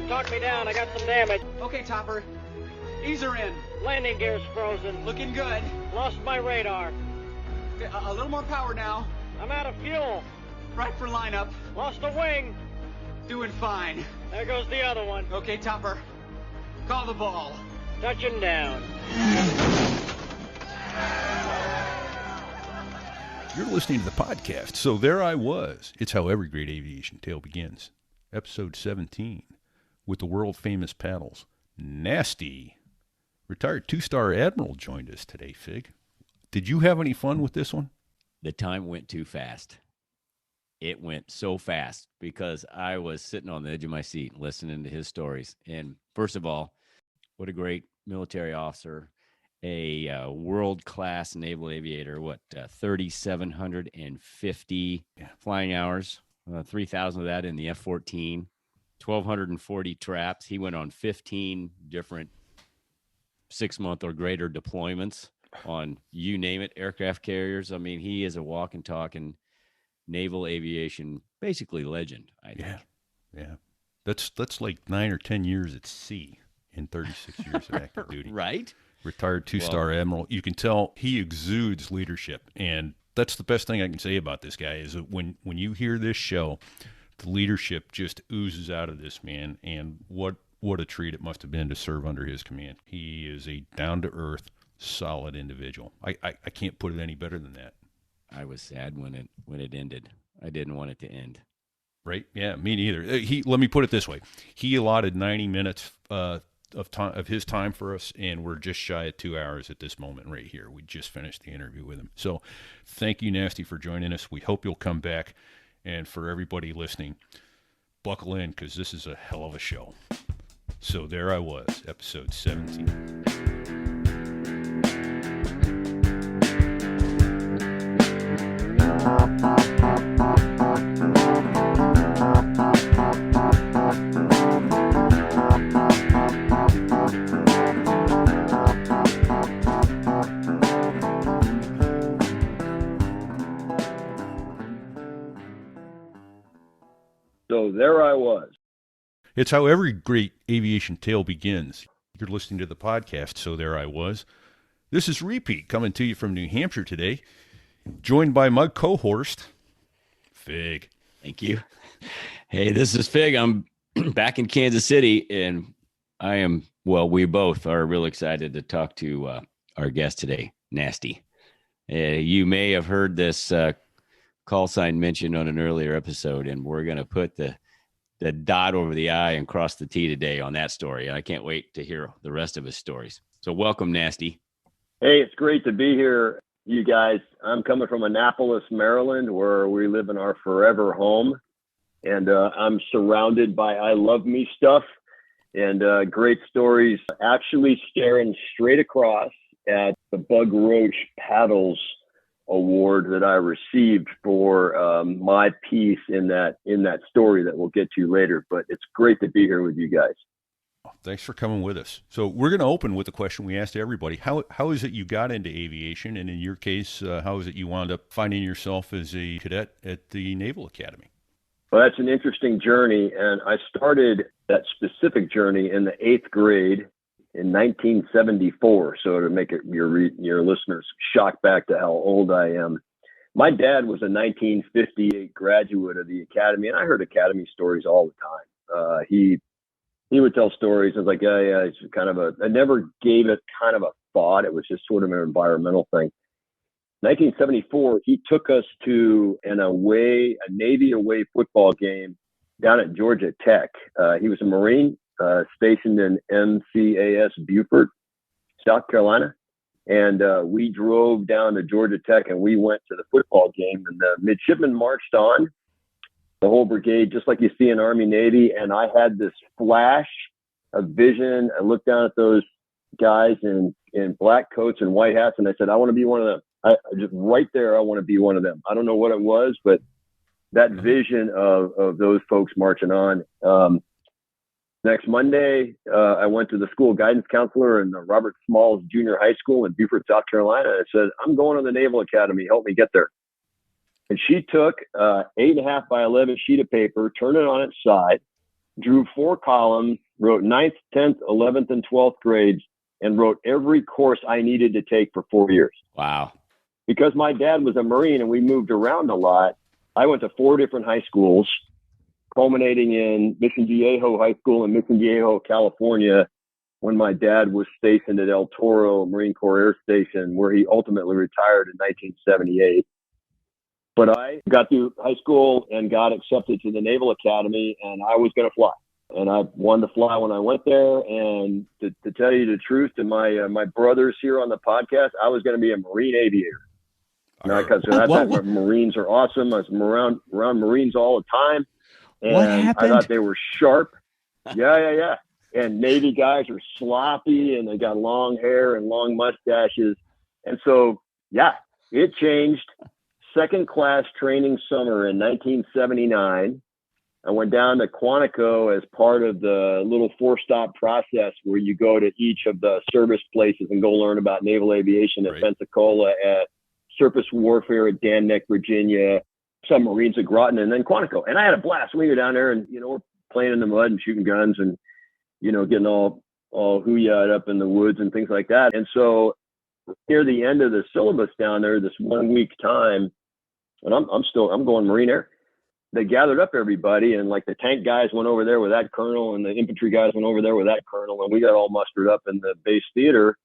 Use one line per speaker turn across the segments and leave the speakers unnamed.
talk me down. I got some damage.
Okay, Topper. Ease her in.
Landing gear's frozen.
Looking good.
Lost my radar.
Okay, a little more power now.
I'm out of fuel.
Right for lineup.
Lost a wing.
Doing fine.
There goes the other one.
Okay, Topper. Call the ball.
Touching down.
You're listening to the podcast, So There I Was. It's how every great aviation tale begins. Episode 17, with the world-famous paddles. Nasty. Retired two-star Admiral joined us today, Fig. Did you have any fun with this one?
The time went too fast. It went so fast because I was sitting on the edge of my seat listening to his stories. And first of all, what a great military officer, a world-class naval aviator, 3,750 flying hours, 3,000 of that in the F-14, 1,240 traps. He went on 15 different 6-month or greater deployments on, you name it, aircraft carriers. I mean, he is a walk and talking naval aviation, basically legend, I think.
Yeah. That's like 9 or 10 years at sea in 36 years of active duty.
Right?
Retired two-star Admiral. You can tell he exudes leadership, and that's the best thing I can say about this guy is that when you hear this show, the leadership just oozes out of this man, and what a treat it must have been to serve under his command. He is a down-to-earth, solid individual. I can't put it any better than that.
I was sad when it ended. I didn't want it to end.
Right? Yeah, me neither. Let me put it this way. He allotted 90 minutes of his time for us, and we're just shy of 2 hours at this moment right here. We just finished the interview with him. So thank you, Nasty, for joining us. We hope you'll come back. And for everybody listening, buckle in because this is a hell of a show. So there I was, episode 17.
So there I was.
It's how every great aviation tale begins. You're listening to the podcast, So There I Was. This is Repeat coming to you from New Hampshire today, joined by my co-host, Fig.
Thank you. Hey, this is Fig. I'm back in Kansas City, and we both are real excited to talk to our guest today, Nasty. You may have heard this call sign mentioned on an earlier episode, and we're going to put the dot over the I and cross the T today on that story. And I can't wait to hear the rest of his stories. So welcome, Nasty.
Hey, it's great to be here, you guys. I'm coming from Annapolis, Maryland, where we live in our forever home. And I'm surrounded by I love me stuff and great stories, actually staring straight across at the Bug Roach Paddles Award that I received for my piece in that story that we'll get to later. But it's great to be here with you guys.
Thanks for coming with us. So we're going to open with a question we asked everybody. How is it you got into aviation? And in your case, how is it you wound up finding yourself as a cadet at the Naval Academy?
Well, that's an interesting journey. And I started that specific journey in the 8th grade in 1974. So to make it your listeners shock back to how old I am. My dad was a 1958 graduate of the Academy, and I heard Academy stories all the time. He would tell stories. I was like, yeah, it's kind of I never gave it kind of a thought. It was just sort of an environmental thing. 1974, he took us to a Navy away football game down at Georgia Tech. He was a Marine stationed in MCAS Beaufort, South Carolina. And we drove down to Georgia Tech and we went to the football game, and the midshipmen marched on, the whole brigade, just like you see in Army, Navy. And I had this flash of vision. I looked down at those guys in black coats and white hats, and I said, I want to be one of them. I just right there, I want to be one of them. I don't know what it was, but that vision of those folks marching on. Next Monday, I went to the school guidance counselor in the Robert Smalls Junior High School in Beaufort, South Carolina. And I said, I'm going to the Naval Academy. Help me get there. And she took 8.5 by 11 sheet of paper, turned it on its side, drew 4 columns, wrote 9th, 10th, 11th, and 12th grades, and wrote every course I needed to take for 4 years.
Wow.
Because my dad was a Marine and we moved around a lot, I went to 4 different high schools, culminating in Mission Viejo High School in Mission Viejo, California, when my dad was stationed at El Toro Marine Corps Air Station, where he ultimately retired in 1978. But I got through high school and got accepted to the Naval Academy, and I was going to fly. And I wanted to fly when I went there. And to tell you the truth, to my brothers here on the podcast, I was going to be a Marine aviator. Because I thought Marines are awesome. I was around Marines all the time. And
what happened?
I thought they were sharp. Yeah. And Navy guys are sloppy, and they got long hair and long mustaches. And so, yeah, it changed. Second class training summer in 1979. I went down to Quantico as part of the little 4-stop process where you go to each of the service places and go learn about naval aviation at Pensacola, at surface warfare at Dan Neck, Virginia, submarines at Groton, and then Quantico. And I had a blast. We were down there and, we're playing in the mud and shooting guns and, getting all hoo-yah'd up in the woods and things like that. And so near the end of the syllabus down there, this 1 week time, and I'm going Marine Air. They gathered up everybody, and like the tank guys went over there with that colonel, and the infantry guys went over there with that colonel, and we got all mustered up in the base theater.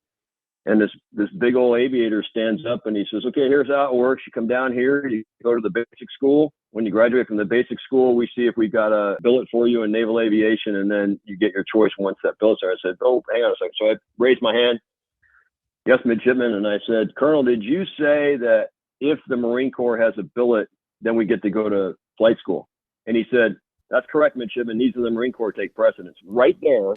And this big old aviator stands up and he says, "Okay, here's how it works. You come down here, you go to the basic school. When you graduate from the basic school, we see if we've got a billet for you in naval aviation, and then you get your choice once that billet's there." I said, "Oh, hang on a second." So I raised my hand. "Yes, midshipman." And I said, "Colonel, did you say that if the Marine Corps has a billet, then we get to go to flight school?" And he said, "That's correct, midshipman. These are the Marine Corps take precedence." Right there,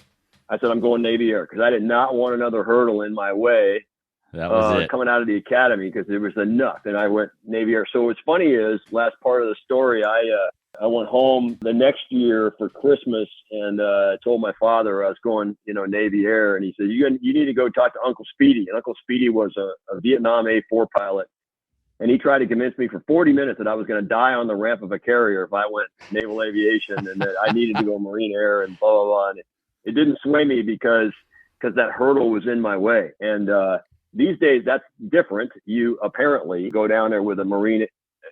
I said, "I'm going Navy Air," because I did not want another hurdle in my way.
That was it.
Coming out of the academy, because there was enough, and I went Navy Air. So what's funny is, last part of the story, I went home the next year for Christmas, and told my father I was going, Navy Air, and he said, you need to go talk to Uncle Speedy. And Uncle Speedy was a Vietnam A4 pilot, and he tried to convince me for 40 minutes that I was going to die on the ramp of a carrier if I went Naval Aviation, and that I needed to go Marine Air, and blah blah blah. And it didn't sway me because that hurdle was in my way. And these days, that's different. You apparently go down there with a Marine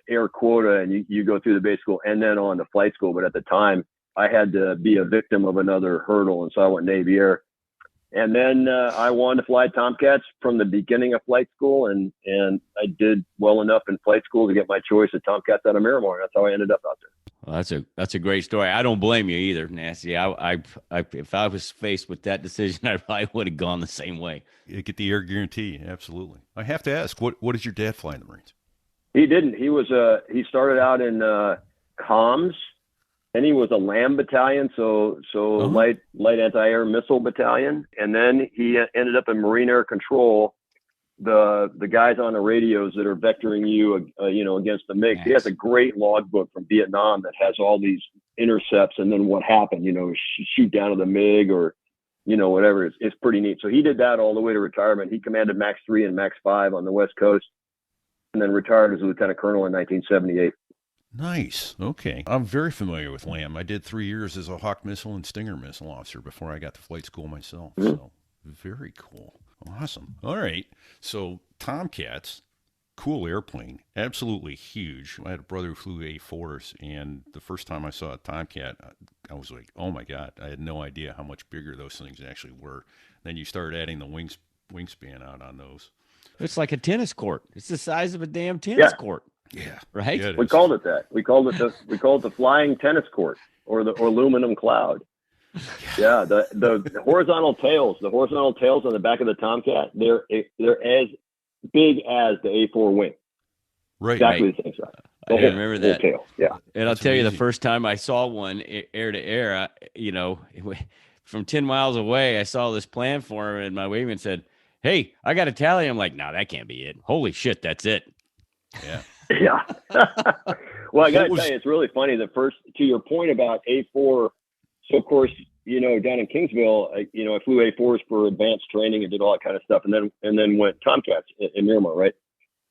Air quota, and you go through the basic school and then on to flight school. But at the time, I had to be a victim of another hurdle, and so I went Navy Air. And then I wanted to fly Tomcats from the beginning of flight school, and I did well enough in flight school to get my choice of Tomcats out of Miramar. That's how I ended up out there.
Well, that's a great story. I don't blame you either, Nasty. I if I was faced with that decision, I probably would have gone the same way.
You get the air guarantee, absolutely. I have to ask, what did your dad fly in the Marines?
He didn't. He started out in comms, and he was a LAM battalion, so light anti-air missile battalion, and then he ended up in Marine Air Control. The guys on the radios that are vectoring you, against the MiG. Nice. He has a great logbook from Vietnam that has all these intercepts and then what happened, shoot down to the MiG or, whatever. It's pretty neat. So he did that all the way to retirement. He commanded Max 3 and Max 5 on the West Coast, and then retired as a lieutenant colonel in 1978.
Nice. Okay. I'm very familiar with LAM. I did 3 years as a Hawk missile and Stinger missile officer before I got to flight school myself. Mm-hmm. So very cool. Awesome. All right. So Tomcats, cool airplane, absolutely huge. I had a brother who flew A4s, and the first time I saw a Tomcat, I was like, oh my God, I had no idea how much bigger those things actually were. Then you start adding the wingspan out on those.
It's like a tennis court. It's the size of a damn tennis court.
Yeah.
Right?
Yeah,
we called it that. We called it the flying tennis court, or the aluminum cloud. Yeah, the horizontal tails on the back of the Tomcat, they're as big as the A4 wing.
Right.
Exactly the same size.
I remember that.
Tail. Yeah.
And I'll tell you, the first time I saw one air to air, from 10 miles away, I saw this plan for him, and my wingman said, "Hey, I got a tally." I'm like, "No, that can't be it. Holy shit, that's it."
Yeah.
Yeah. Well, I got to tell you, it's really funny. To your point about A4. So, of course, down in Kingsville, I flew A4s for advanced training and did all that kind of stuff, and then went Tomcats in Miramar, right?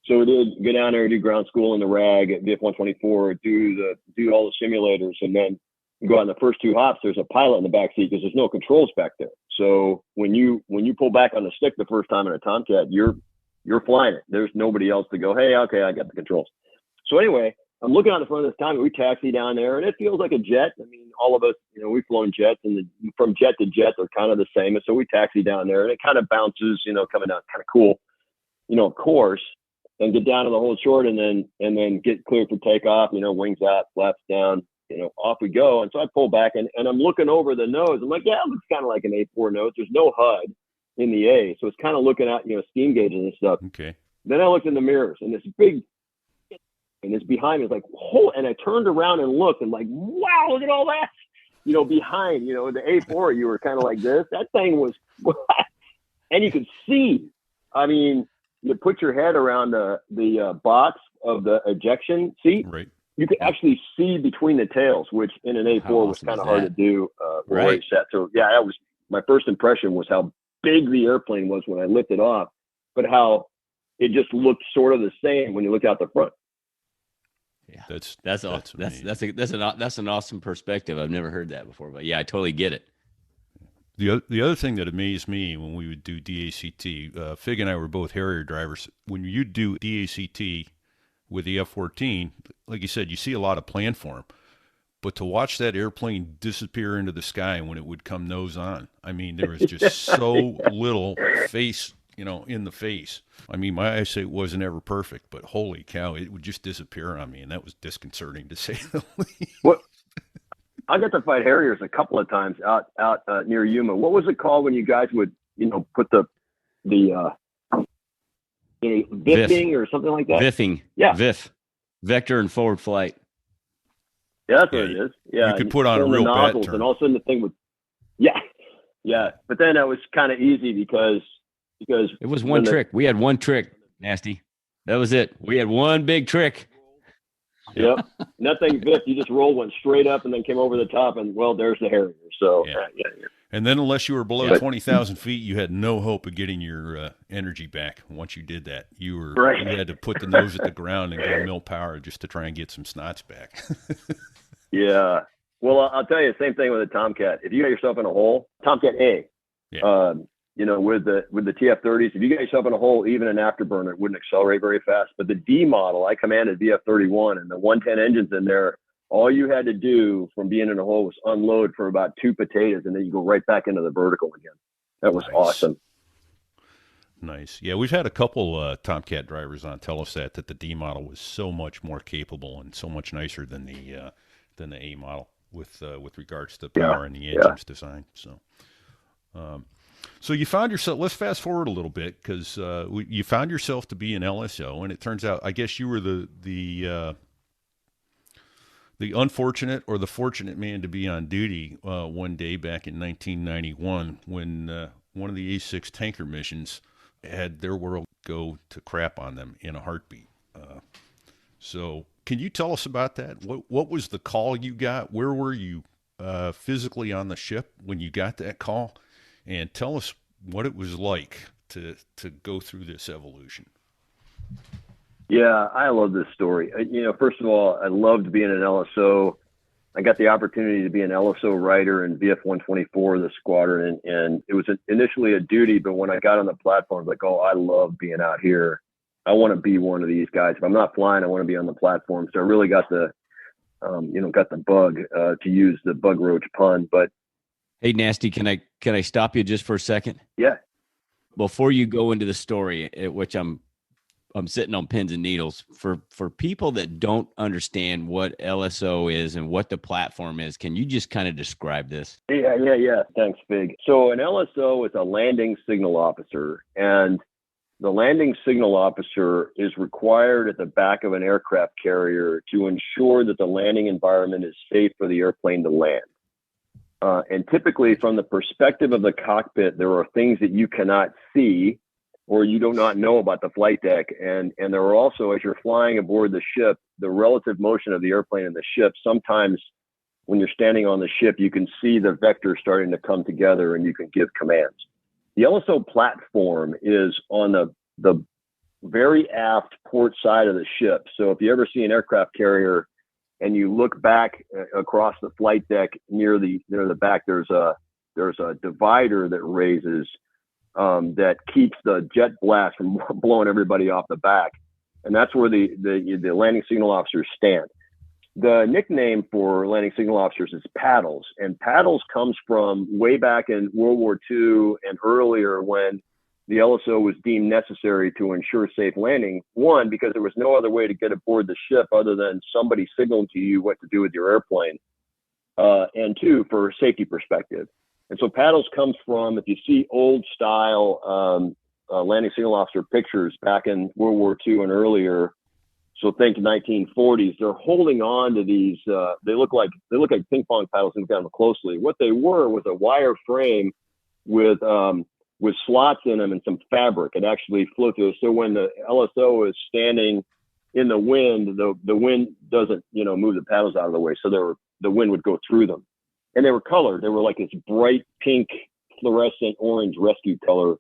So we did go down there, do ground school in the RAG at VF-124, do all the simulators, and then you go on the first 2 hops, there's a pilot in the back seat because there's no controls back there. So when you pull back on the stick the first time in a Tomcat, you're flying it. There's nobody else to go, hey, okay, I got the controls. So anyway, I'm looking out the front of this Tomcat. We taxi down there, and it feels like a jet. I mean, all of us, we've flown jets, and from jet to jet, they're kind of the same. And so we taxi down there, and it kind of bounces, coming down, kind of cool, of course, and get down to the hold short, and then get cleared for takeoff. Wings out, flaps down. Off we go. And so I pull back and I'm looking over the nose. I'm like, yeah, it looks kind of like an A4 nose. There's no HUD in the A. So it's kind of looking at, steam gauges and stuff.
Okay.
Then I looked in the mirrors and this big, and it's behind me. It's like, whoa. And I turned around and looked and like, wow, look at all that, behind, the A4, you were kind of like this. That thing was, and you could see, I mean, you put your head around the box of the ejection seat.
Right.
You could actually see between the tails, which in an A4 was kind of hard to do.
Right.
Set. So yeah, that was my first impression was how big the airplane was when I lifted off, but how it just looked sort of the same when you look out the front.
Yeah,
that's
awesome. That's an awesome perspective. I've never heard that before, but yeah, I totally get it.
The other thing that amazed me when we would do DACT, Fig and I were both Harrier drivers. When you do DACT with the F-14, like you said, you see a lot of planform, but to watch that airplane disappear into the sky when it would come nose on, I mean, there was just so little face, in the face. I mean, my eyesight wasn't ever perfect, but holy cow, it would just disappear on me, and that was disconcerting to say the least.
What? I got to fight Harriers a couple of times out near Yuma. What was it called when you guys would, put the VIFing or something like that?
VIFing.
Yeah.
VIF. Vector and forward flight.
Yeah, that's what it is. Yeah.
You could put on a real bad turn.
And all of a sudden the thing would, yeah. But then that was kind of easy because
it was one trick. We had one trick, Nasty. That was it. We had one big trick.
Yep. Nothing VIF. You just rolled one straight up and then came over the top, and well, there's the Harrier. So yeah.
And then unless you were below 20,000 feet, you had no hope of getting your energy back. Once you did that, you had to put the nose at the ground and go mill power just to try and get some snots back.
Yeah. Well, I'll tell you the same thing with a Tomcat. If you got yourself in a hole, Tomcat A, with the TF-30s, if you get yourself in a hole, even an afterburner, it wouldn't accelerate very fast. But the D model, I commanded VF-31, and the 110 engines in there, all you had to do from being in a hole was unload for about 2 potatoes, and then you go right back into the vertical again. That was awesome.
Nice. Yeah, we've had a couple Tomcat drivers on Telesat that the D model was so much more capable and so much nicer than the A model with regards to power and the engine's design. So you found yourself. Let's fast forward a little bit because you found yourself to be an LSO, and it turns out, I guess you were the unfortunate or the fortunate man to be on duty one day back in 1991 when one of the A6 tanker missions had their world go to crap on them in a heartbeat. So can you tell us about that? What was the call you got? Where were you physically on the ship when you got that call? And tell us what it was like to go through this evolution.
Yeah, I love this story. First of all, I loved being an LSO. I got the opportunity to be an LSO writer in VF-124, the squadron, and it was initially a duty, but when I got on the platform, I was like, oh, I love being out here. I want to be one of these guys. If I'm not flying, I want to be on the platform. So I really got the bug, to use the Bug Roach pun. But
hey, Nasty, can I stop you just for a second?
Yeah.
Before you go into the story, which I'm sitting on pins and needles, for people that don't understand what LSO is and what the platform is, can you just kind of describe this?
Yeah. Thanks, Fig. So an LSO is a landing signal officer, and the landing signal officer is required at the back of an aircraft carrier to ensure that the landing environment is safe for the airplane to land. And typically, from the perspective of the cockpit, there are things that you cannot see or you do not know about the flight deck. And there are also, as you're flying aboard the ship, the relative motion of the airplane and the ship. Sometimes when you're standing on the ship, you can see the vectors starting to come together and you can give commands. The LSO platform is on the very aft port side of the ship. So if you ever see an aircraft carrier and you look back across the flight deck near the back, there's a divider that raises that keeps the jet blast from blowing everybody off the back, and that's where the landing signal officers stand. The nickname for landing signal officers is paddles, and paddles comes from way back in World War II and earlier, when the LSO was deemed necessary to ensure safe landing. One, because there was no other way to get aboard the ship other than somebody signaling to you what to do with your airplane. And two, for safety perspective. And so paddles comes from, if you see old style landing signal officer pictures back in World War II and earlier, so think 1940s, they're holding on to these, they look like ping pong paddles and look at them closely. What they were was a wire frame with slots in them and some fabric. It actually flew through. So when the LSO is standing in the wind, the wind doesn't, move the paddles out of the way. So the wind would go through them. And they were colored. They were like this bright pink, fluorescent orange rescue color.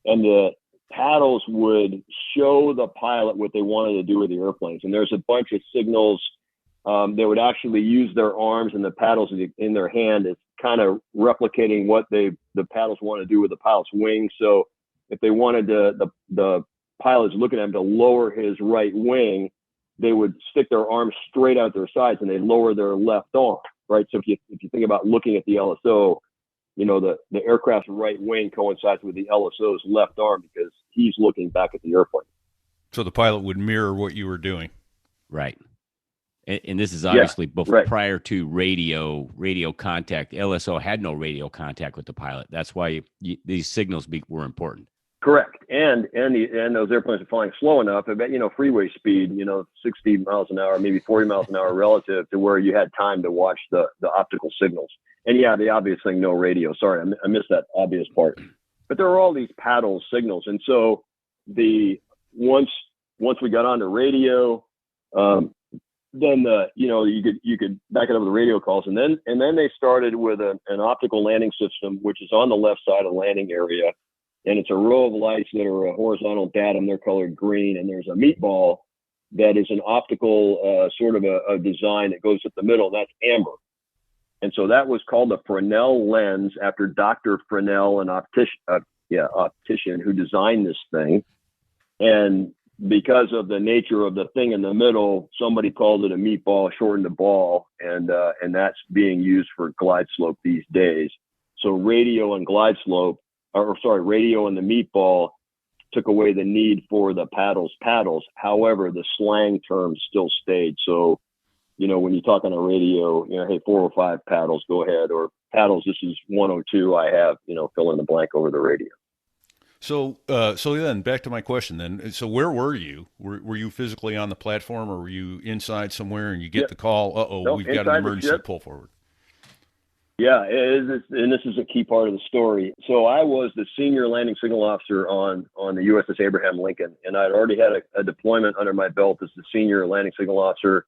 And the paddles would show the pilot what they wanted to do with the airplanes. And there's a bunch of signals. They would actually use their arms and the paddles in their hand as kind of replicating what the paddles want to do with the pilot's wings. So if they wanted the pilot's looking at him to lower his right wing, they would stick their arms straight out their sides and they'd lower their left arm, right? So if you think about looking at the LSO, the aircraft's right wing coincides with the LSO's left arm because he's looking back at the airplane.
So the pilot would mirror what you were doing.
Right. And this is obviously prior to radio contact. LSO had no radio contact with the pilot. That's why these signals were important.
Correct. And those airplanes are flying slow enough. I bet, freeway speed, 60 miles an hour, maybe 40 miles an hour relative to where you had time to watch the optical signals. And yeah, the obvious thing, no radio. Sorry, I missed that obvious part. But there are all these paddle signals. And so once we got onto radio, then you could back it up with the radio calls, and then they started with an optical landing system, which is on the left side of the landing area, and it's a row of lights that are a horizontal datum. They're colored green, and there's a meatball that is an optical sort of a design that goes at the middle. That's amber, and so that was called the Fresnel lens after Dr. Fresnel, an optician who designed this thing, and because of the nature of the thing in the middle, somebody called it a meatball, shortened to ball, and that's being used for glide slope these days. So radio and radio and the meatball took away the need for the paddles. However, the slang term still stayed. So, when you talk on a radio, hey, 405 paddles, go ahead, or paddles, this is 102. I have, fill in the blank over the radio.
So then back to my question then. So where were you? Were you physically on the platform, or were you inside somewhere and you get the call, we've got an emergency pull forward?
Yeah, it is, and this is a key part of the story. So I was the senior landing signal officer on the USS Abraham Lincoln, and I'd already had a deployment under my belt as the senior landing signal officer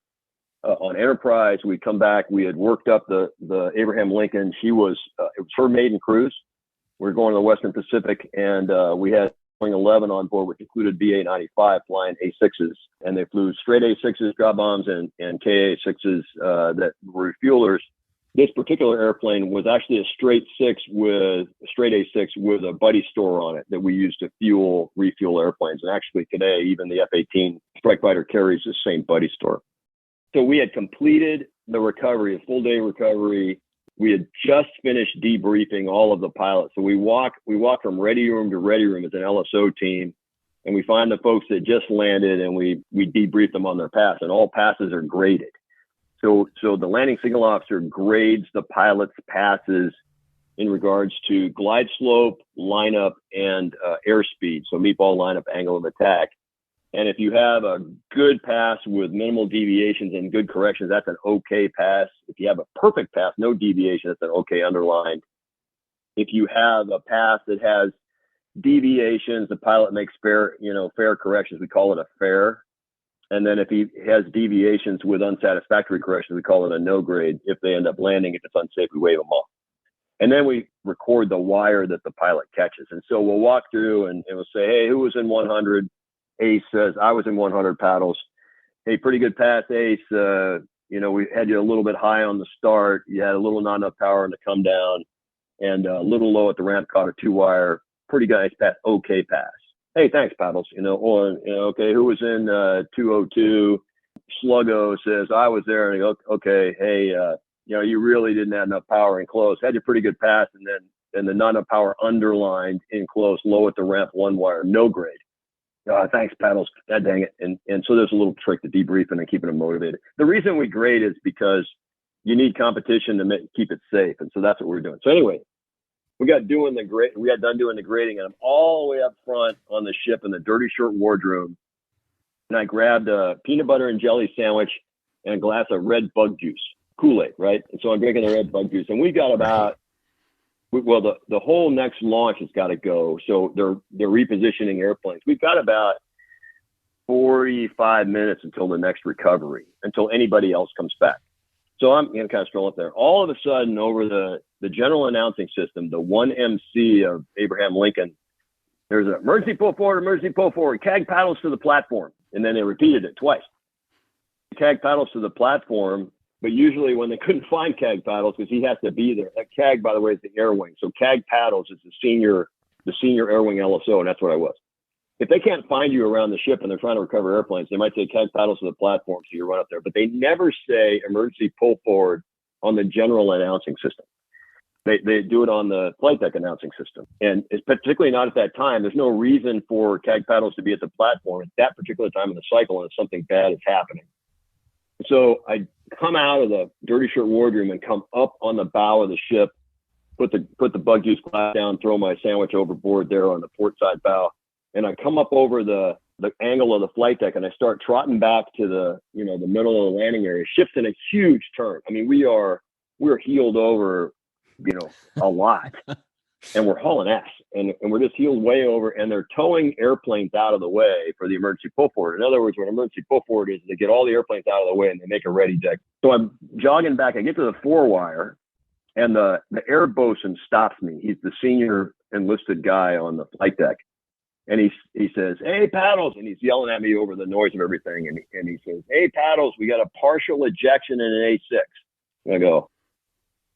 on Enterprise. We'd come back. We had worked up the Abraham Lincoln. It was her maiden cruise. We were going to the Western Pacific, and we had Boeing 11 on board, which included BA-95 flying A6s, and they flew straight A6s, drop bombs, and KA-6s that were refuelers. This particular airplane was actually a straight A6 with a buddy store on it that we used to refuel airplanes. And actually today, even the F-18 strike fighter carries the same buddy store. So we had completed the recovery, a full day recovery. We had just finished debriefing all of the pilots. So we walk from ready room to ready room as an LSO team, and we find the folks that just landed, and we debrief them on their pass, and all passes are graded. So the landing signal officer grades the pilot's passes in regards to glide slope, lineup, and airspeed. So meatball, lineup, angle of attack. And if you have a good pass with minimal deviations and good corrections, that's an okay pass. If you have a perfect pass, no deviation, that's an okay underlined. If you have a pass that has deviations, the pilot makes fair corrections. We call it a fair. And then if he has deviations with unsatisfactory corrections, we call it a no grade. If they end up landing, if it's unsafe, we wave them off. And then we record the wire that the pilot catches. And so we'll walk through and we'll say, hey, who was in 100? Ace says, I was in 100 paddles. Hey, pretty good pass, Ace. we had you a little bit high on the start. You had a little not enough power on the come down, and a little low at the ramp. Caught a 2-wire. Pretty nice pass. Okay pass. Hey, thanks, Paddles. Okay, who was in 202? Sluggo says, I was there. And I go, okay, hey, you really didn't have enough power in close. Had your pretty good pass, and the not enough power underlined in close, low at the ramp, 1-wire, no grade. Thanks, Paddles. God dang it. And so there's a little trick to debriefing and keeping them motivated. The reason we grade is because you need competition to keep it safe. And so that's what we're doing. So anyway, we got done doing the grading, and I'm all the way up front on the ship in the dirty short wardroom. And I grabbed a peanut butter and jelly sandwich and a glass of red bug juice, Kool-Aid, right? And so I'm drinking the red bug juice. And we got about, the whole next launch has got to go. So they're repositioning airplanes. We've got about 45 minutes until the next recovery, until anybody else comes back. So I'm kind of strolling up there. All of a sudden, over the general announcing system, the 1MC of Abraham Lincoln, there's an emergency pull forward, CAG paddles to the platform. And then they repeated it twice. CAG paddles to the platform, but usually when they couldn't find CAG paddles, because he has to be there. That CAG, by the way, is the air wing. So CAG paddles is the senior air wing LSO, and that's what I was. If they can't find you around the ship and they're trying to recover airplanes, they might say CAG paddles to the platform, so you run up there. But they never say emergency pull forward on the general announcing system. They do it on the flight deck announcing system. And it's particularly not at that time. There's no reason for CAG paddles to be at the platform at that particular time in the cycle unless something bad is happening. So I come out of the dirty shirt wardroom and come up on the bow of the ship, put the bug juice glass down, throw my sandwich overboard there on the port side bow. And I come up over the angle of the flight deck and I start trotting back to the middle of the landing area. Ship's in a huge turn. I mean, we're heeled over, a lot, and we're hauling ass, and we're just heeled way over, and they're towing airplanes out of the way for the emergency pull forward. In other words, what emergency pull forward is, they get all the airplanes out of the way and they make a ready deck. So I'm jogging back. I get to the 4-wire, and the air bosun stops me. He's the senior enlisted guy on the flight deck. And he says, hey, Paddles. And he's yelling at me over the noise of everything. And he says, hey, Paddles, we got a partial ejection in an A6. And I go,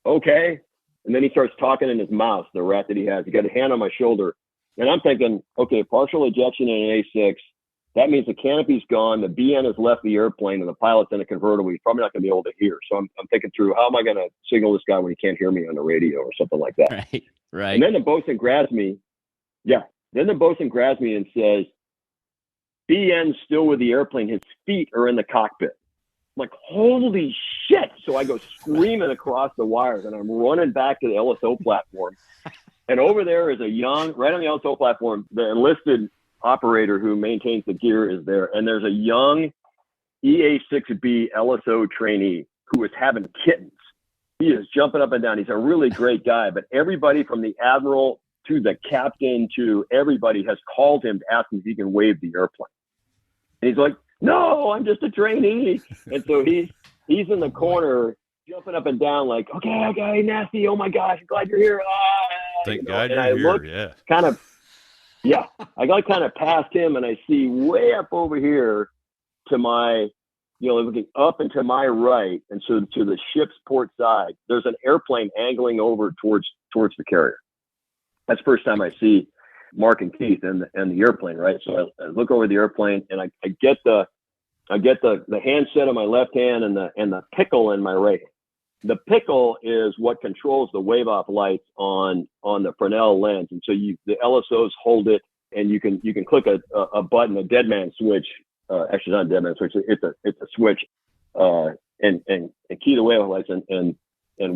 okay. And then he starts talking in his mouth, the rat that he has. He got a hand on my shoulder. And I'm thinking, okay, partial ejection in an A6. That means the canopy's gone. The BN has left the airplane and the pilot's in a convertible. He's probably not going to be able to hear. So I'm thinking through, how am I going to signal this guy when he can't hear me on the radio or something like that?
Right.
And then the bosun grabs me. Yeah. Then the bosun grabs me and says, BN's still with the airplane. His feet are in the cockpit. I'm like, holy shit. So I go screaming across the wires and I'm running back to the LSO platform. And over there is right on the LSO platform, the enlisted operator who maintains the gear is there. And there's a young EA6B LSO trainee who is having kittens. He is jumping up and down. He's a really great guy, but everybody from the Admiral to the captain to everybody has called him to ask him if he can wave the airplane. And he's like, no, I'm just a trainee. And so he's in the corner jumping up and down like, okay, nasty. Oh my gosh, I'm glad you're here.
Thank God you're here. Yeah.
I got kind of past him and I see way up over here to my, looking up and to my right. And so to the ship's port side, there's an airplane angling over towards the carrier. That's the first time I see Mark and Keith and the airplane, right? So I look over the airplane and I get the handset on my left hand and the pickle in my right hand. The pickle is what controls the wave off lights on the Fresnel lens, and so the LSOs hold it, and you can click a button, a dead man switch. Actually, not a dead man switch. It's a switch, and key the wave off lights and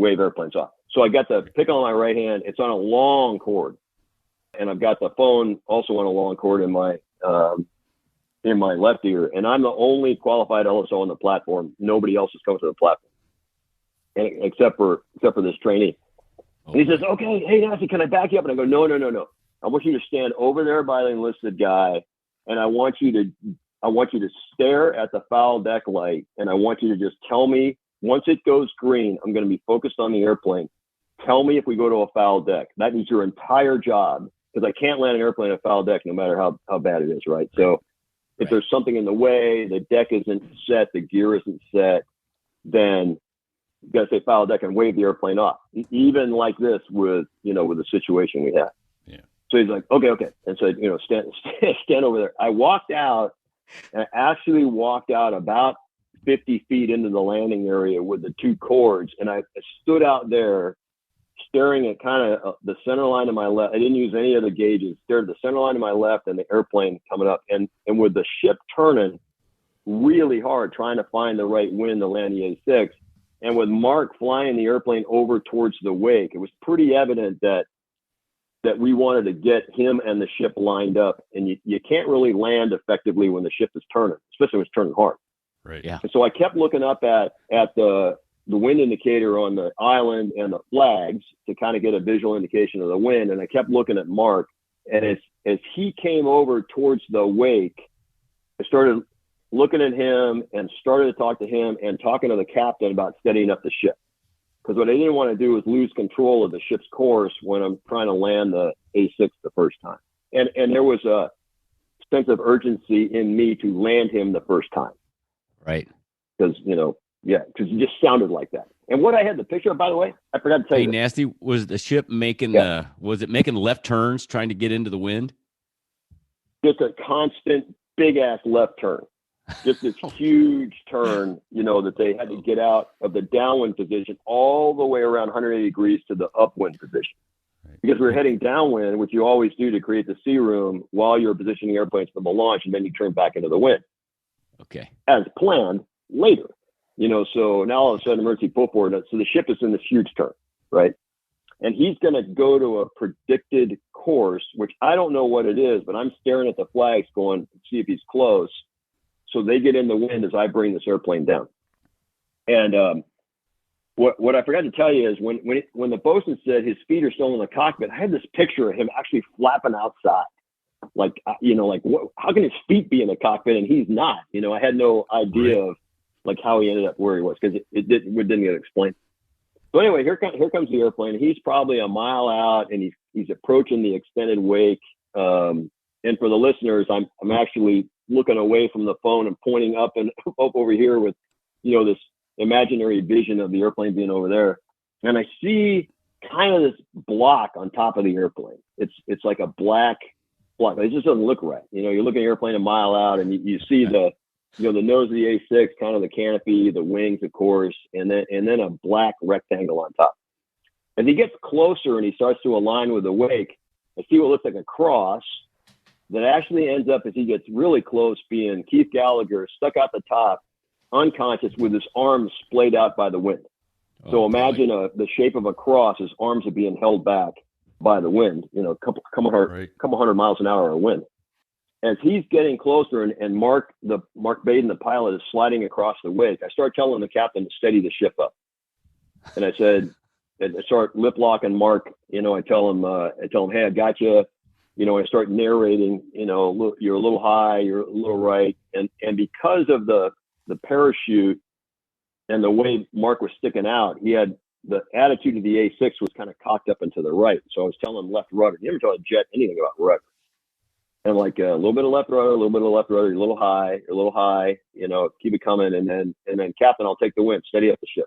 wave airplanes off. So I got the pickle on my right hand. It's on a long cord. And I've got the phone also on a long cord in my left ear. And I'm the only qualified LSO on the platform. Nobody else is coming to the platform, except for this trainee. And he says, okay, hey, Nancy, can I back you up? And I go, no. I want you to stand over there by the enlisted guy. And I want you to stare at the foul deck light. And I want you to just tell me, once it goes green, I'm going to be focused on the airplane. Tell me if we go to a foul deck. That means your entire job, because I can't land an airplane at a foul deck no matter how bad it is, right? So if there's something in the way, the deck isn't set, the gear isn't set, then you got to say foul deck and wave the airplane off. Even like this with the situation we had.
Yeah.
So he's like, okay. And so, stand over there. I walked out, and I actually walked out about 50 feet into the landing area with the two cords. And I stood out there staring at kind of the center line of my left. I didn't use any other gauges, stared at the center line of my left and the airplane coming up. And with the ship turning really hard, trying to find the right wind to land the A6. And with Mark flying the airplane over towards the wake, it was pretty evident that we wanted to get him and the ship lined up. And you can't really land effectively when the ship is turning, especially when it's turning hard.
Right.
Yeah.
And so I kept looking up at the wind indicator on the island and the flags to kind of get a visual indication of the wind. And I kept looking at Mark. And as he came over towards the wake, I started looking at him and started to talk to him and talking to the captain about steadying up the ship. Because what I didn't want to do was lose control of the ship's course when I'm trying to land the A6 the first time. And there was a sense of urgency in me to land him the first time.
Right.
Because, because it just sounded like that. And what I had the picture of, by the way, I forgot to tell
Hey,
you.
Nasty, was the ship making was it making left turns trying to get into the wind?
Just a constant big ass left turn. Just this huge turn, that they had to get out of the downwind position all the way around 180 degrees to the upwind position. Because we were heading downwind, which you always do to create the sea room while you're positioning airplanes for the launch, and then you turn back into the wind.
Okay.
As planned later. So now all of a sudden emergency pull forward. So the ship is in this huge turn, right? And he's going to go to a predicted course, which I don't know what it is, but I'm staring at the flags going to see if he's close. So they get in the wind as I bring this airplane down. And what I forgot to tell you is when the bosun said his feet are still in the cockpit, I had this picture of him actually flapping outside. How can his feet be in the cockpit and he's not? I had no idea of how he ended up where he was because it didn't get explained. So anyway, here comes the airplane. He's probably a mile out and he's approaching the extended wake. And for the listeners, I'm actually looking away from the phone and pointing up and up over here with, this imaginary vision of the airplane being over there. And I see kind of this block on top of the airplane. It's like a black block. It just doesn't look right. You're looking at the airplane a mile out and you see the nose of the A6, kind of the canopy, the wings, of course, and then a black rectangle on top. As he gets closer and he starts to align with the wake, I see what looks like a cross that actually ends up, as he gets really close, being Keith Gallagher stuck out the top, unconscious with his arms splayed out by the wind. So imagine the shape of a cross. His arms are being held back by the wind, a couple hundred miles an hour of wind. As he's getting closer and Mark Baden, the pilot, is sliding across the wake, I start telling the captain to steady the ship up. And I start lip locking Mark, I tell him, hey, I got you. I start narrating, you're a little high, you're a little right. And because of the parachute and the way Mark was sticking out, he had the attitude of the A6 was kind of cocked up and to the right. So I was telling him left rudder. You never tell a jet anything about rudder. And a little bit of left rudder, you're a little high, keep it coming. And then Captain, I'll take the wind, steady up the ship.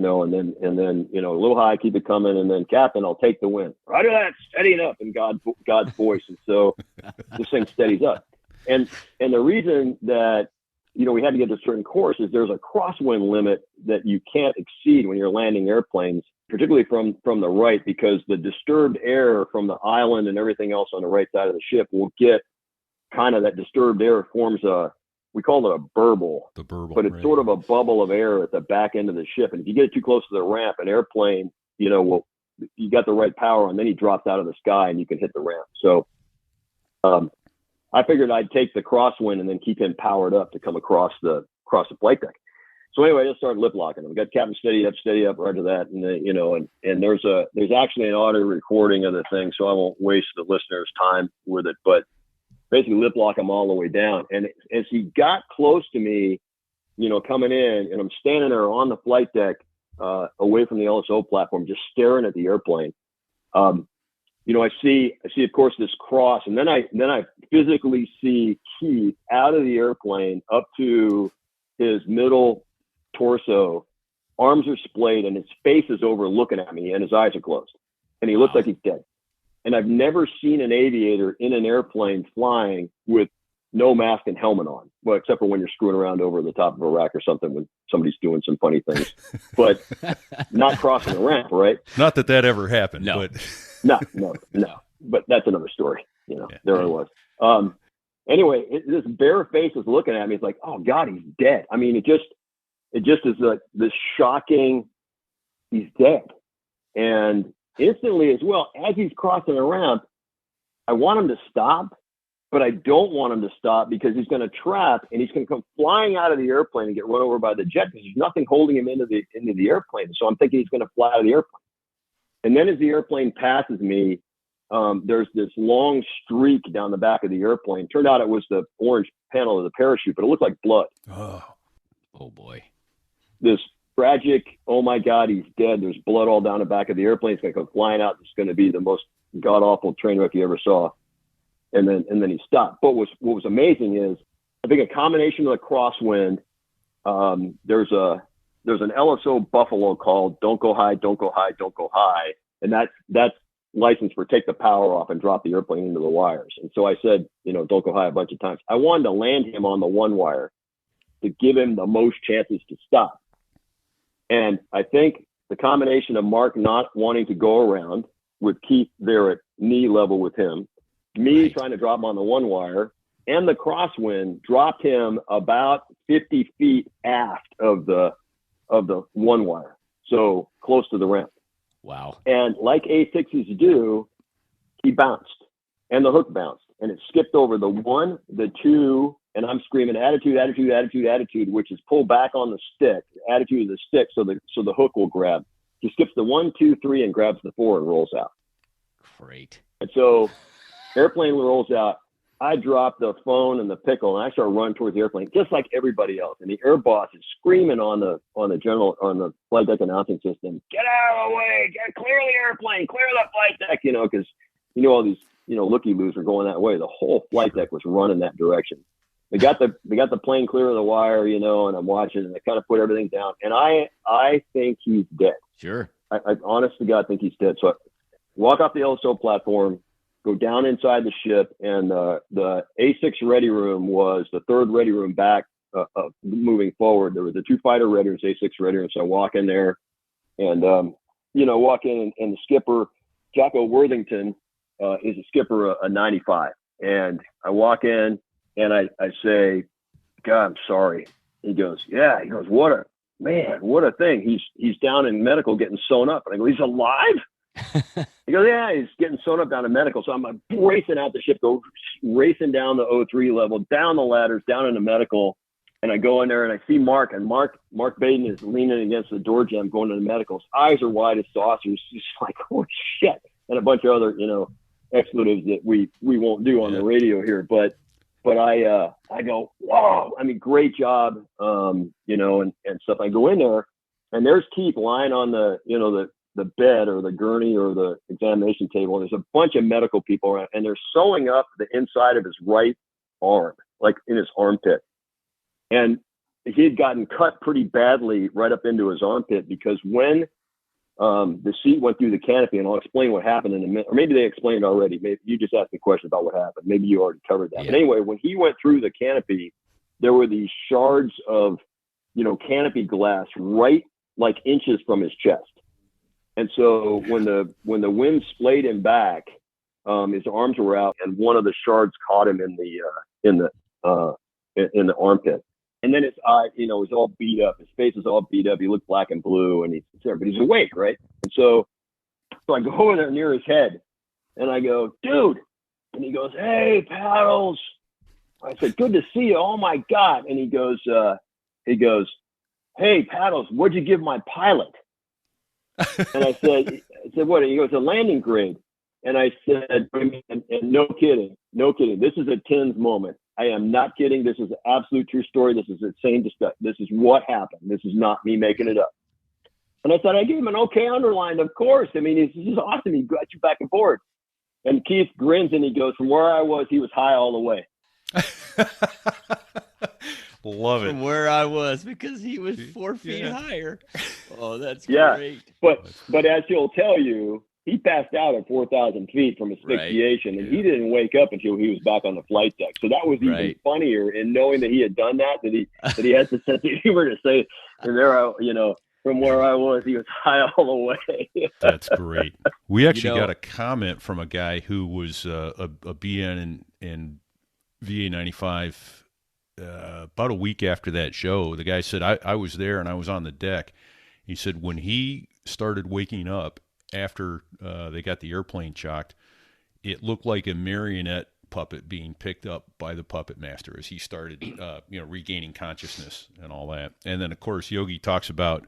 And then a little high, keep it coming, and then Captain, I'll take the wind. Roger that, steadying up in God's voice, and so this thing steadies up. And the reason that we had to get to a certain course is there's a crosswind limit that you can't exceed when you're landing airplanes, particularly from the right, because the disturbed air from the island and everything else on the right side of the ship will get kind of that disturbed air forms we call it a burble. The burble, but it's sort of a bubble of air at the back end of the ship. And if you get it too close to the ramp, an airplane, you got the right power, and then he drops out of the sky and you can hit the ramp. So I figured I'd take the crosswind and then keep him powered up to come across the flight deck. So anyway, I just started lip locking him. We got Captain steady up, right to that. And there's actually an audio recording of the thing, so I won't waste the listeners' time with it, but basically lip lock him all the way down. And as he got close to me, coming in, and I'm standing there on the flight deck, away from the LSO platform, just staring at the airplane. I see, of course, this cross, and then I physically see Keith out of the airplane up to his middle torso, arms are splayed, and his face is over looking at me, and his eyes are closed. And he looks like he's dead. And I've never seen an aviator in an airplane flying with no mask and helmet on. Well, except for when you're screwing around over the top of a rack or something when somebody's doing some funny things. But not crossing a ramp, right?
Not that ever happened.
No.
But
No. But that's another story. There I was. Anyway, this bare face is looking at me. It's like, oh God, he's dead. I mean, it just is like this shocking, he's dead. And instantly as well, as he's crossing around, I want him to stop, but I don't want him to stop because he's going to trap and he's going to come flying out of the airplane and get run over by the jet because there's nothing holding him into the airplane. So I'm thinking he's going to fly out of the airplane. And then as the airplane passes me, there's this long streak down the back of the airplane. Turned out it was the orange panel of the parachute, but it looked like blood.
Oh boy.
This tragic, oh my God, he's dead. There's blood all down the back of the airplane. It's going to come flying out. It's going to be the most god-awful train wreck you ever saw. And then he stopped. But what was amazing is, I think a combination of the crosswind, there's an LSO Buffalo called "Don't Go High, Don't Go High, Don't Go High," and that's license for take the power off and drop the airplane into the wires. And so I said, don't go high a bunch of times. I wanted to land him on the one wire to give him the most chances to stop. And I think the combination of Mark not wanting to go around with Keith there at knee level with him, me trying to drop him on the one wire, and the crosswind dropped him about 50 feet aft of the one wire. So close to the ramp.
Wow.
And like A6s do, he bounced and the hook bounced and it skipped over the 1, the 2, and I'm screaming attitude, attitude, attitude, attitude, which is pull back on the stick, attitude of the stick so the hook will grab. He skips the 1, 2, 3 and grabs the 4 and rolls out.
Great.
And so airplane rolls out. I drop the phone and the pickle and I start running towards the airplane just like everybody else. And the air boss is screaming on the flight deck announcing system, get out of the way, clear the airplane, clear the flight deck, because all these, looky-loos are going that way. The whole flight deck was running that direction. They got the plane clear of the wire, and I'm watching and they kind of put everything down. And I think he's dead.
Sure.
I honest to God think he's dead. So I walk off the LSO platform, go down inside the ship, and the A6 ready room was the third ready room back moving forward. There were the 2 fighter ready rooms, A6 ready rooms. So I walk in there and, walk in and the skipper, Jocko Worthington, is a skipper, a 95. And I walk in and I say, God, I'm sorry. He goes, yeah. He goes, what a thing. He's down in medical getting sewn up. And I go, he's alive? He goes, yeah, he's getting sewn up down in medical. So I'm racing out the ship, racing down the O3 level, down the ladders, down into medical. And I go in there and I see Mark, and Mark Baden is leaning against the door jamb going to the medical. His eyes are wide as saucers. He's like, oh shit. And a bunch of other, expletives that we won't do on the radio here. But I go, whoa, I mean, great job. And stuff. I go in there and there's Keith lying on the bed or the gurney or the examination table. And there's a bunch of medical people around and they're sewing up the inside of his right arm, like in his armpit. And he had gotten cut pretty badly right up into his armpit because when the seat went through the canopy, and I'll explain what happened in a minute, or maybe they explained already. Maybe you just asked me a question about what happened. Maybe you already covered that. Yeah. But anyway, when he went through the canopy, there were these shards of, canopy glass right like inches from his chest. And so when the wind splayed him back, his arms were out, and one of the shards caught him in the armpit. And then his eye, was all beat up. His face was all beat up. He looked black and blue, and he's there, but he's awake, right? And so I go over there near his head, and I go, dude. And he goes, hey, Paddles. I said, good to see you. Oh my God. And he goes, hey, Paddles, what'd you give my pilot? And I said, what? And he goes, a landing grade. And I said, and no kidding. This is a TINS moment. I am not kidding. This is an absolute true story. This is insane to stuff. This is what happened. This is not me making it up. And I said, I gave him an okay underlined, of course. I mean, this is awesome. He got you back and forth. And Keith grins and he goes, from where I was, he was high all the way.
Love it.
from where I was because he was 4 feet higher. Oh, that's
Yeah.
great.
But as he'll tell you, he passed out at 4,000 feet from asphyxiation, and he didn't wake up until he was back on the flight deck. So that was even funnier in knowing that he had done that he had the sense of humor to say, and from where I was, he was high all the way.
That's great. We actually got a comment from a guy who was a BN in VA 95 about a week after that show. The guy said, I was there and I was on the deck. He said when he started waking up after they got the airplane chocked, it looked like a marionette puppet being picked up by the puppet master as he started regaining consciousness and all that. And then, of course, Yogi talks about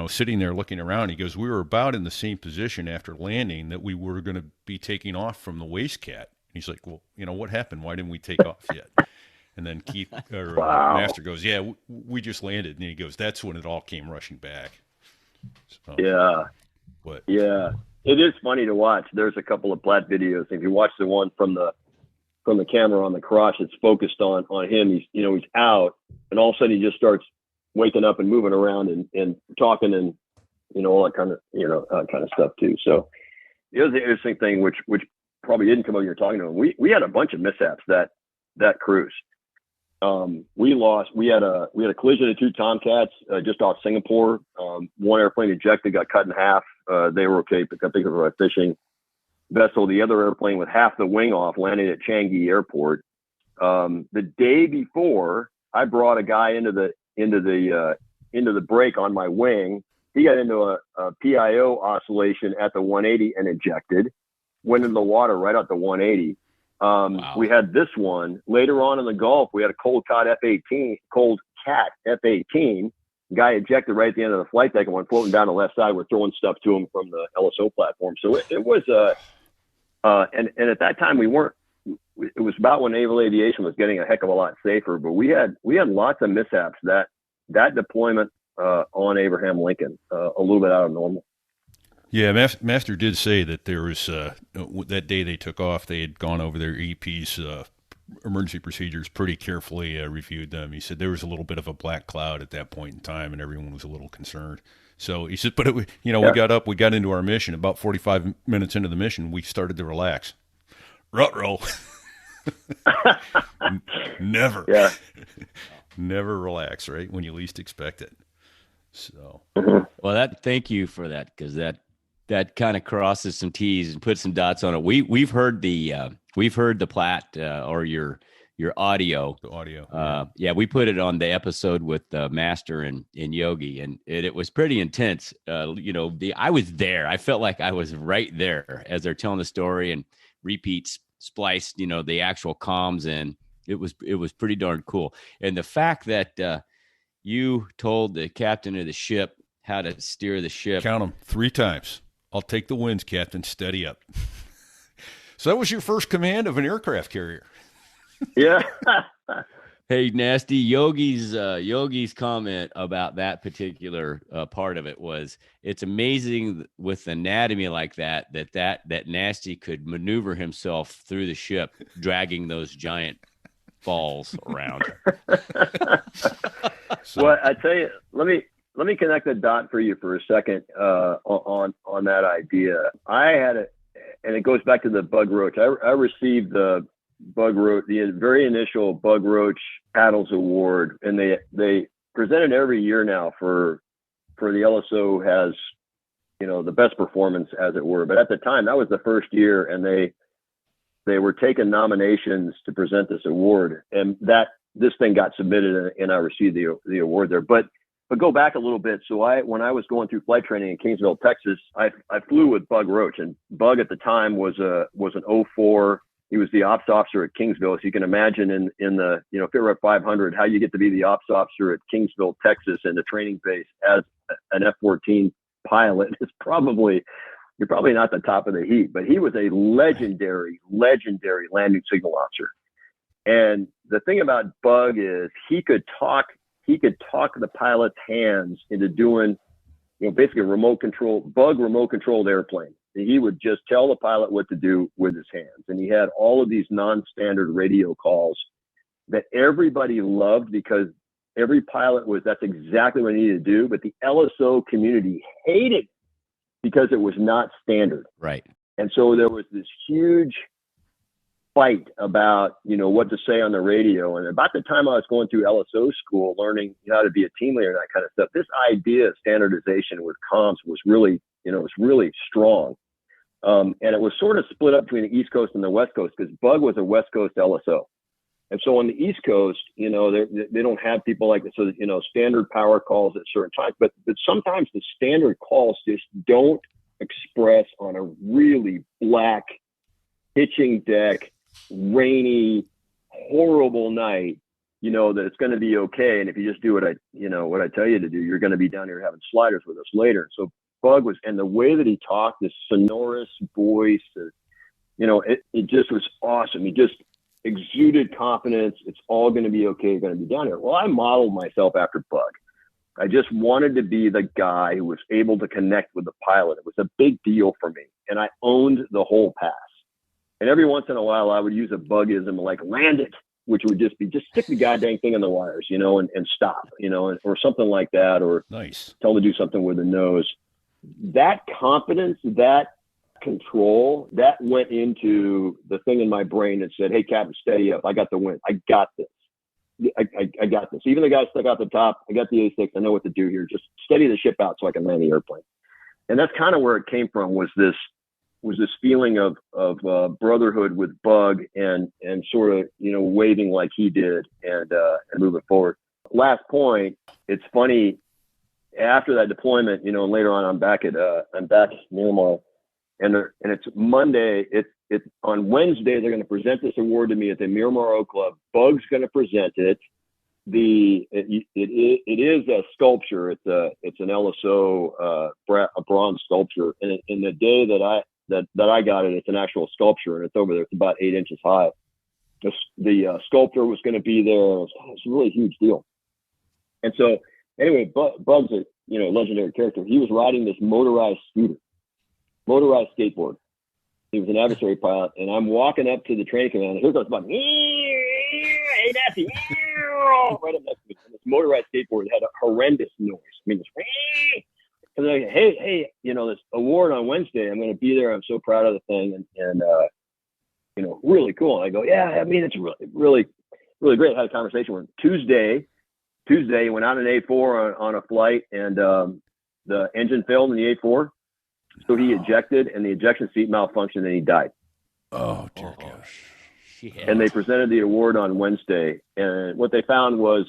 sitting there looking around. He goes, we were about in the same position after landing that we were going to be taking off from the waste cat. He's like, well, what happened? Why didn't we take off yet? And then Keith or Master goes, yeah, we just landed. And he goes, that's when it all came rushing back. So,
yeah.
What?
Yeah. It is funny to watch. There's a couple of Platt videos. If you watch the one from the camera on the crotch, it's focused on him. He's out, and all of a sudden he just starts waking up and moving around and talking and all that kind of stuff too. So the other interesting thing, which probably didn't come up when you were talking to him, we had a bunch of mishaps that cruise. We had a collision of 2 Tomcats just off Singapore. One airplane ejected, got cut in half. They were okay, but I think it was a fishing vessel. The other airplane with half the wing off landed at Changi Airport. The day before, I brought a guy into the break on my wing. He got into a PIO oscillation at the 180 and ejected. Went into the water right at the 180. Wow. We had this one later on in the Gulf. We had a cold cat F-18. Guy ejected right at the end of the flight deck and went floating down the left side. We're throwing stuff to him from the LSO platform. So it was and at that time it was about when naval aviation was getting a heck of a lot safer, but we had lots of mishaps that deployment on Abraham Lincoln, a little bit out of normal.
Yeah, Master did say that there was that day they took off, they had gone over their EP's emergency procedures pretty carefully, reviewed them. He said there was a little bit of a black cloud at that point in time, and everyone was a little concerned. So he said, but we got up, we got into our mission. About 45 minutes into the mission, we started to relax. Ruh-roh. Never.
Yeah.
Never relax, right? When you least expect it. So.
Well, thank you for that, because that kind of crosses some T's and puts some dots on it. We've heard the Platt or your audio. The audio. Yeah, we put it on the episode with Master and Yogi, and it was pretty intense. I was there. I felt like I was right there as they're telling the story and repeats spliced, the actual comms, and it was pretty darn cool. And the fact that you told the captain of the ship how to steer the ship.
Count them 3 times. I'll take the winds, Captain. Steady up. So that was your first command of an aircraft carrier.
Yeah.
Hey, Nasty, Yogi's comment about that particular part of it was, it's amazing with anatomy like that Nasty could maneuver himself through the ship, dragging those giant balls around.
Well, I tell you, let me connect the dot for you for a second on that idea. I had it, and it goes back to the Bug Roach. I received the Bug Roach, the very initial Bug Roach Paddles Award, and they present it every year now for the LSO has, the best performance, as it were. But at the time, that was the first year, and they were taking nominations to present this award, and this thing got submitted, and I received the award there. But go back a little bit. So when I was going through flight training in Kingsville, Texas, I flew with Bug Roach, and Bug at the time was an 04. He was the ops officer at Kingsville. So you can imagine in the, FIRA 500, how you get to be the ops officer at Kingsville, Texas, in the training base as an F-14 pilot is you're probably not the top of the heap, but he was a legendary landing signal officer. And the thing about Bug is he could talk the pilot's hands into doing, basically remote controlled airplane. He would just tell the pilot what to do with his hands. And he had all of these non-standard radio calls that everybody loved because every pilot that's exactly what he needed to do. But the LSO community hated it because it was not standard.
Right.
And so there was this huge fight about, what to say on the radio. And about the time I was going through LSO school, learning how to be a team leader and that kind of stuff, this idea of standardization with comms was really, strong. And it was sort of split up between the East Coast and the West Coast, because Bug was a West Coast LSO. And so on the East Coast, they don't have people like this. So, standard power calls at certain times, but sometimes the standard calls just don't express on a really black pitching deck, rainy, horrible night, that it's going to be okay. And if you just do what I tell you to do, you're going to be down here having sliders with us later. So Bug was, and the way that he talked, this sonorous voice, it just was awesome. He just exuded confidence. It's all going to be okay. You're going to be down here. Well, I modeled myself after Bug. I just wanted to be the guy who was able to connect with the pilot. It was a big deal for me. And I owned the whole pass. And every once in a while, I would use a Bugism like land it, which would just be, just stick the goddamn thing on the wires, and stop, or something like that, or
nice.
Tell them to do something with the nose. That confidence, that control, that went into the thing in my brain that said, hey, Captain, steady up. I got the wind. I got this. I got this. Even the guy stuck out the top, I got the A6. I know what to do here. Just steady the ship out so I can land the airplane. And that's kind of where it came from, was this feeling of brotherhood with Bug and sort of, waving like he did and moving forward. Last point, it's funny, after that deployment, and later on I'm back at Miramar, and it's Monday. It's on Wednesday, they're going to present this award to me at the Miramar Oak Club. Bug's going to present it. It is a sculpture. It's an LSO, a bronze sculpture. And in the day that I got it, it's an actual sculpture, and it's over there. It's about 8 inches high. The sculptor was going to be there. It was a really huge deal. And so anyway, Bug's a legendary character. He was riding this motorized skateboard. He was an adversary pilot, and I'm walking up to the training command, and here goes Bug. Hey, Nasty. Right up next to me. And this motorized skateboard had a horrendous noise. I mean, this. And they're like, hey, this award on Wednesday, I'm going to be there. I'm so proud of the thing. And really cool. And I go, yeah, I mean, it's really, really great. I had a conversation with him. Tuesday, he went out in A4 on a flight, and the engine failed in the A4. So he ejected, and the ejection seat malfunctioned, and he died.
Oh, dear gosh.
Shit.
And they presented the award on Wednesday. And what they found was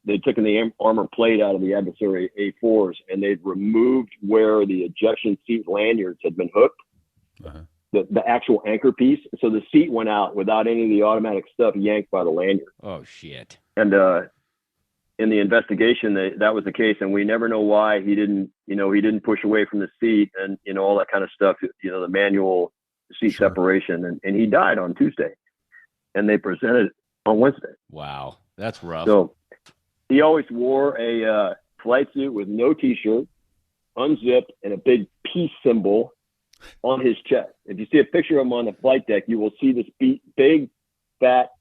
they'd taken the armor plate out of the adversary A4s, and they'd removed where the ejection seat lanyards had been hooked, the actual anchor piece. So the seat went out without any of the automatic stuff yanked by the lanyard.
Oh, shit.
And in the investigation, that was the case, and we never know why he didn't push away from the seat and, all that kind of stuff, the manual seat separation, and he died on Tuesday, and they presented it on Wednesday.
Wow. That's rough.
So he always wore a flight suit with no t-shirt, unzipped, and a big peace symbol on his chest. If you see a picture of him on the flight deck, you will see this big, fat,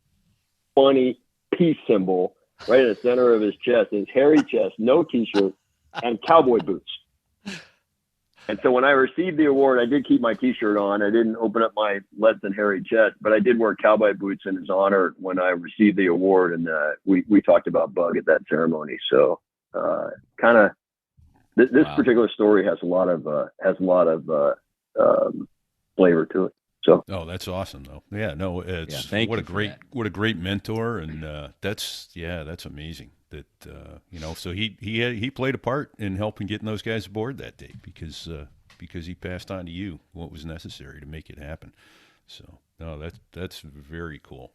funny peace symbol right in the center of his chest, his hairy chest, no t-shirt, and cowboy boots. And so when I received the award, I did keep my t-shirt on. I didn't open up my less than hairy chest, but I did wear cowboy boots in his honor when I received the award. And we talked about Bug at that ceremony. So this particular story has a lot of flavor to it. So.
Oh, that's awesome though. Yeah, no, it's what a great mentor. And that's amazing that, so he played a part in helping getting those guys aboard that day because he passed on to you what was necessary to make it happen. So no, that's very cool.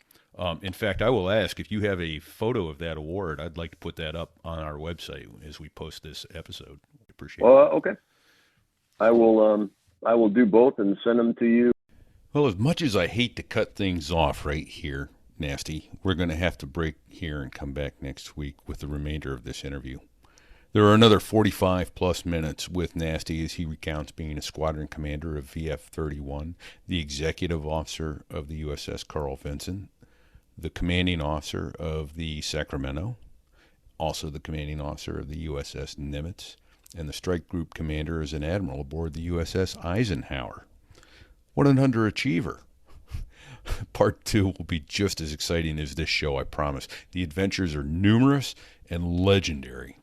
In fact, I will ask if you have a photo of that award. I'd like to put that up on our website as we post this episode. I appreciate it.
Okay. I will do both and send them to you.
Well, as much as I hate to cut things off right here, Nasty, we're going to have to break here and come back next week with the remainder of this interview. There are another 45-plus minutes with Nasty as he recounts being a squadron commander of VF-31, the executive officer of the USS Carl Vinson, the commanding officer of the Sacramento, also the commanding officer of the USS Nimitz, and the strike group commander is an admiral aboard the USS Eisenhower. What an underachiever. Part 2 will be just as exciting as this show, I promise. The adventures are numerous and legendary.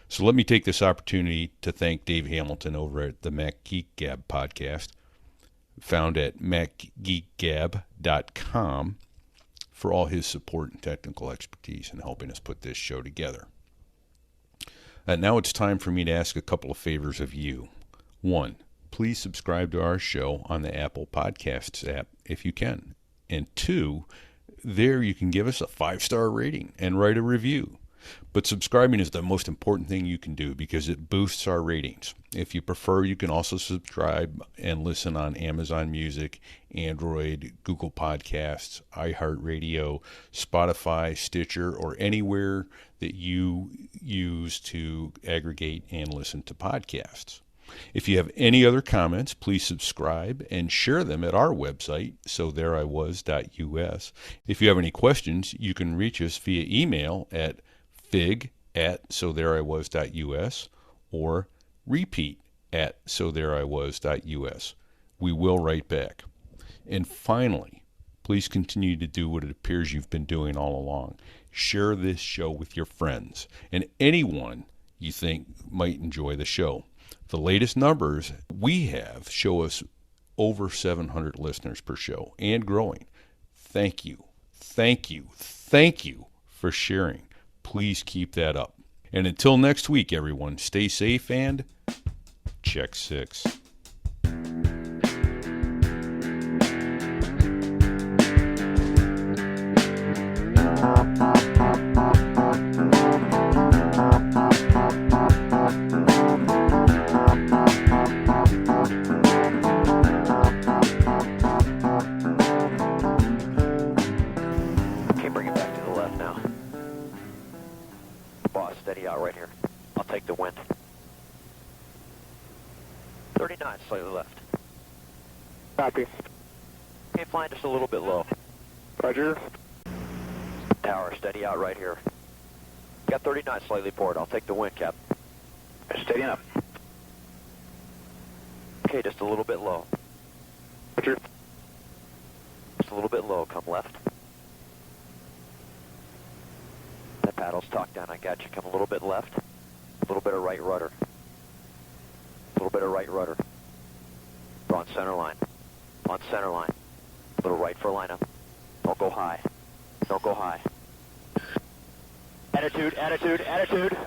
So let me take this opportunity to thank Dave Hamilton over at the Mac Geek Gab podcast, found at macgeekgab.com, for all his support and technical expertise in helping us put this show together. Now it's time for me to ask a couple of favors of you. 1, please subscribe to our show on the Apple Podcasts app if you can. And 2, there you can give us a 5-star rating and write a review. But subscribing is the most important thing you can do because it boosts our ratings. If you prefer, you can also subscribe and listen on Amazon Music, Android, Google Podcasts, iHeartRadio, Spotify, Stitcher, or anywhere that you use to aggregate and listen to podcasts. If you have any other comments, please subscribe and share them at our website, sothereiwas.us. If you have any questions, you can reach us via email at fig@sothereiwas.us or repeat@sothereiwas.us. We will write back. And finally, please continue to do what it appears you've been doing all along. Share this show with your friends and anyone you think might enjoy the show. The latest numbers we have show us over 700 listeners per show and growing. Thank you, thank you, thank you for sharing. Please keep that up. And until next week, everyone, stay safe and check 6.
Okay, bring it back to the left now. Boss, steady out right here. I'll take the wind. 39, slightly left.
Copy.
Okay, flying just a little bit low.
Roger.
Tower, steady out right here. Got 39, slightly port. I'll take the wind, Cap.
Steady up.
Okay, just a little bit low.
Roger.
Just a little bit low, come left. The paddle's talked down, I got you. Come a little bit left. A little bit of right rudder. A little bit of right rudder. We're on center line. On center line. A little right for lineup. Don't go high. Don't go high. Attitude, attitude, attitude.